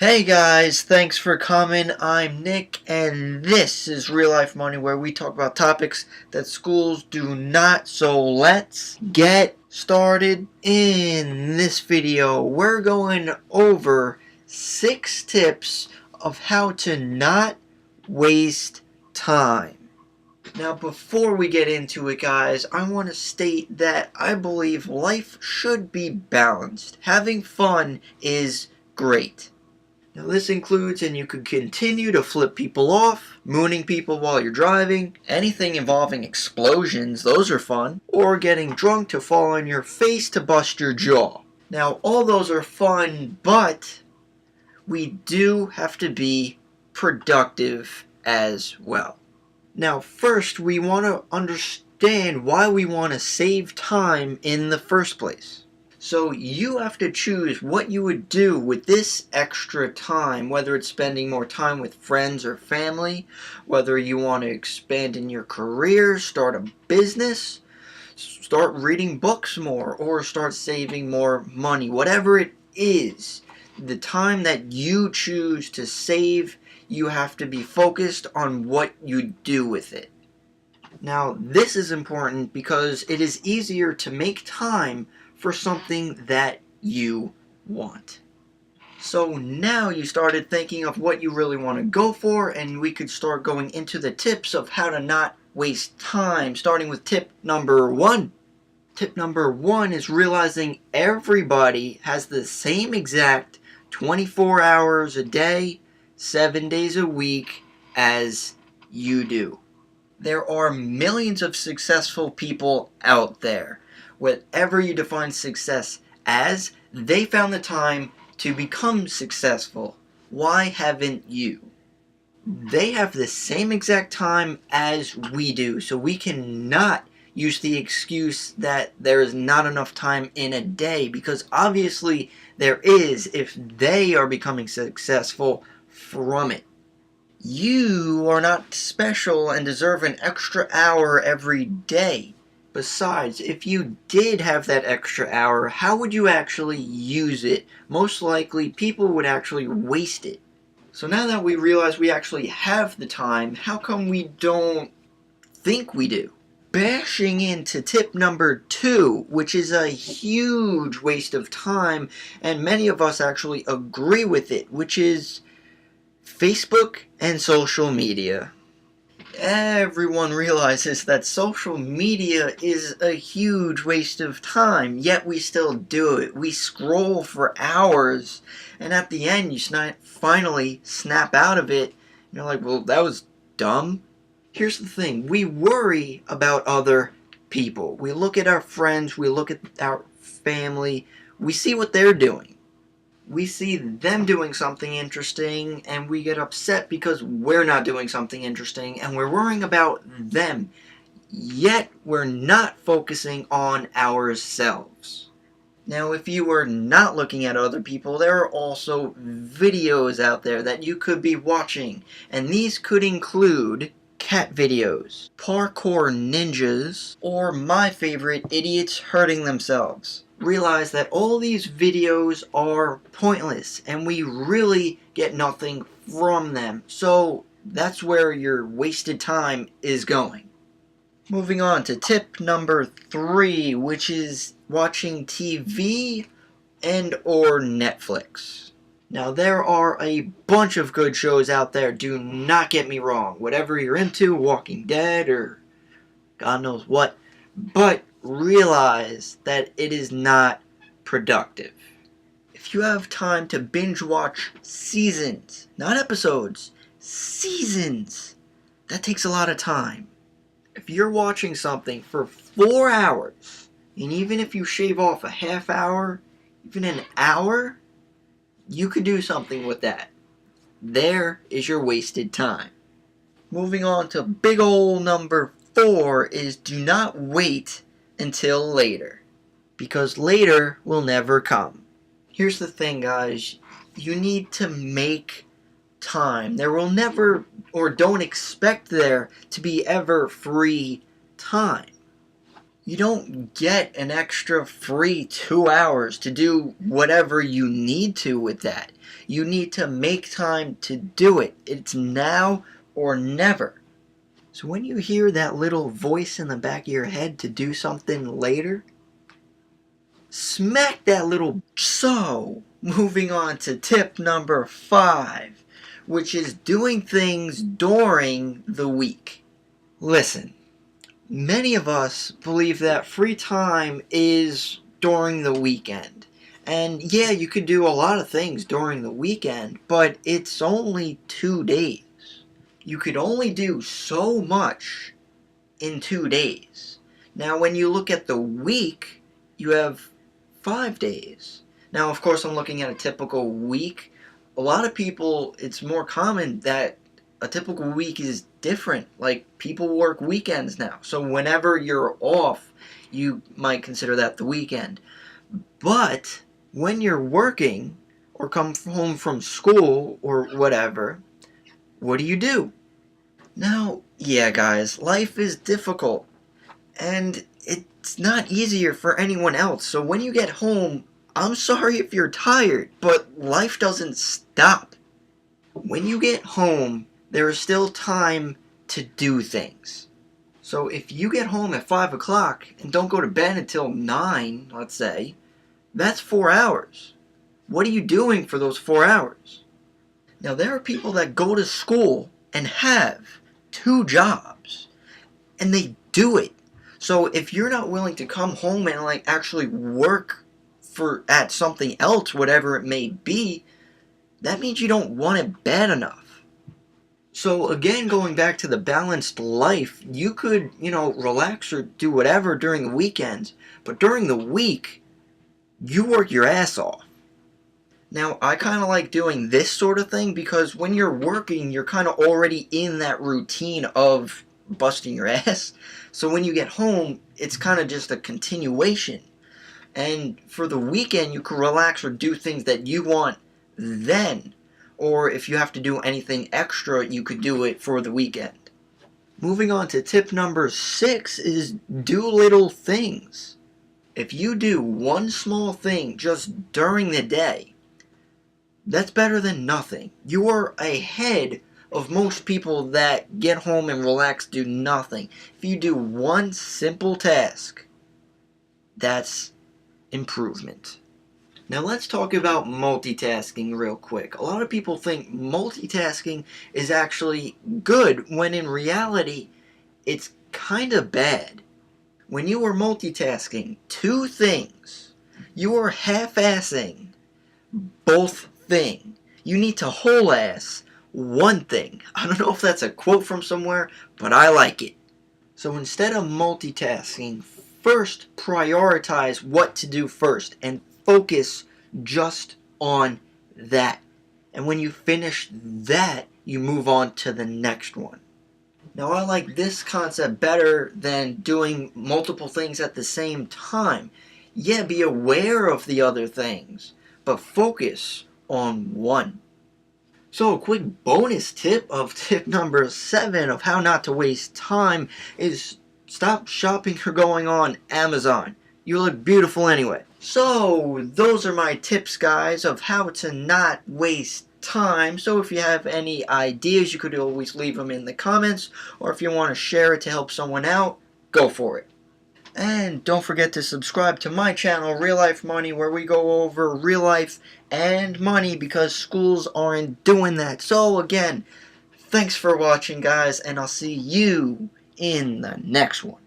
Hey guys, thanks for coming. I'm Nick, and this is Real Life Money, where we talk about topics that schools do not. So let's get started. In this video, we're going over 6 tips of how to not waste time. Now, before we get into it, guys, I want to state that I believe life should be balanced. Having fun is great. Now this includes, and you could continue to flip people off, mooning people while you're driving, anything involving explosions, those are fun, or getting drunk to fall on your face to bust your jaw. Now all those are fun, but we do have to be productive as well. Now first, we want to understand why we want to save time in the first place. So you have to choose what you would do with this extra time, whether it's spending more time with friends or family, whether you want to expand in your career, start a business, start reading books more, or start saving more money. Whatever it is, the time that you choose to save, you have to be focused on what you do with it. Now, this is important because it is easier to make time for something that you want. So now you started thinking of what you really want to go for, and we could start going into the tips of how to not waste time, starting with tip number 1. Tip number 1 is realizing everybody has the same exact 24 hours a day, 7 days a week as you do. There are millions of successful people out there. Whatever you define success as, they found the time to become successful. Why haven't you? They have the same exact time as we do, so we cannot use the excuse that there is not enough time in a day, because obviously there is if they are becoming successful from it. You are not special and deserve an extra hour every day. Besides, if you did have that extra hour, how would you actually use it? Most likely, people would actually waste it. So now that we realize we actually have the time, how come we don't think we do? Bashing into tip number 2, which is a huge waste of time, and many of us actually agree with it, which is Facebook and social media. Everyone realizes that social media is a huge waste of time, yet we still do it. We scroll for hours, and at the end you finally snap out of it. You're like, well, that was dumb. Here's the thing, we worry about other people. We look at our friends, we look at our family, we see what they're doing. We see them doing something interesting, and we get upset because we're not doing something interesting, and we're worrying about them. Yet, we're not focusing on ourselves. Now, if you are not looking at other people, there are also videos out there that you could be watching, and these could include cat videos, parkour ninjas, or my favorite, idiots hurting themselves. Realize that all these videos are pointless and we really get nothing from them. So that's where your wasted time is going. Moving on to tip number 3, which is watching TV and or Netflix. Now there are a bunch of good shows out there, do not get me wrong. Whatever you're into, Walking Dead or God knows what, but realize that it is not productive. If you have time to binge watch seasons, not episodes, seasons, that takes a lot of time. If you're watching something for 4 hours, and even if you shave off a half hour, even an hour, you could do something with that. There is your wasted time. Moving on to big ol' number 4 is do not wait until later, because later will never come. Here's the thing, guys, you need to make time. There will never, or don't expect there to be ever free time. You don't get an extra free 2 hours to do whatever you need to with that. You need to make time to do it. It's now or never. So when you hear that little voice in the back of your head to do something later, smack that little. So, moving on to tip number 5, which is doing things during the week. Listen, many of us believe that free time is during the weekend. And yeah, you could do a lot of things during the weekend, but it's only 2 days. You could only do so much in 2 days. Now, when you look at the week, you have 5 days. Now, of course, I'm looking at a typical week. A lot of people, it's more common that a typical week is different. Like, people work weekends now. So whenever you're off, you might consider that the weekend. But when you're working or come home from school or whatever, what do? Now, yeah, guys, life is difficult. And it's not easier for anyone else. So when you get home, I'm sorry if you're tired, but life doesn't stop. When you get home, there is still time to do things. So if you get home at 5 o'clock and don't go to bed until 9, let's say, that's 4 hours. What are you doing for those 4 hours? Now, there are people that go to school and have 2 jobs, and they do it. So if you're not willing to come home and like actually work at something else, whatever it may be, that means you don't want it bad enough. So again, going back to the balanced life, you could, relax or do whatever during the weekends, but during the week, you work your ass off. Now, I kind of like doing this sort of thing because when you're working, you're kind of already in that routine of busting your ass. So when you get home, it's kind of just a continuation. And for the weekend, you can relax or do things that you want then. Or if you have to do anything extra, you could do it for the weekend. Moving on to tip number 6 is do little things. If you do one small thing just during the day, that's better than nothing. You are ahead of most people that get home and relax, do nothing. If you do one simple task, that's improvement. Now let's talk about multitasking real quick. A lot of people think multitasking is actually good, when in reality, it's kind of bad. When you are multitasking 2 things, you are half-assing both things. You need to whole-ass one thing. I don't know if that's a quote from somewhere, but I like it. So instead of multitasking, first prioritize what to do first and focus just on that. And when you finish that, you move on to the next one. Now, I like this concept better than doing multiple things at the same time. Yeah, be aware of the other things, but focus on one. So a quick bonus tip of tip number 7 of how not to waste time is stop shopping or going on Amazon. You look beautiful anyway. So those are my tips, guys, of how to not waste time. So if you have any ideas, you could always leave them in the comments, or if you want to share it to help someone out, go for it. And don't forget to subscribe to my channel, Real Life Money, where we go over real life and money because schools aren't doing that. So again, thanks for watching, guys, and I'll see you in the next one.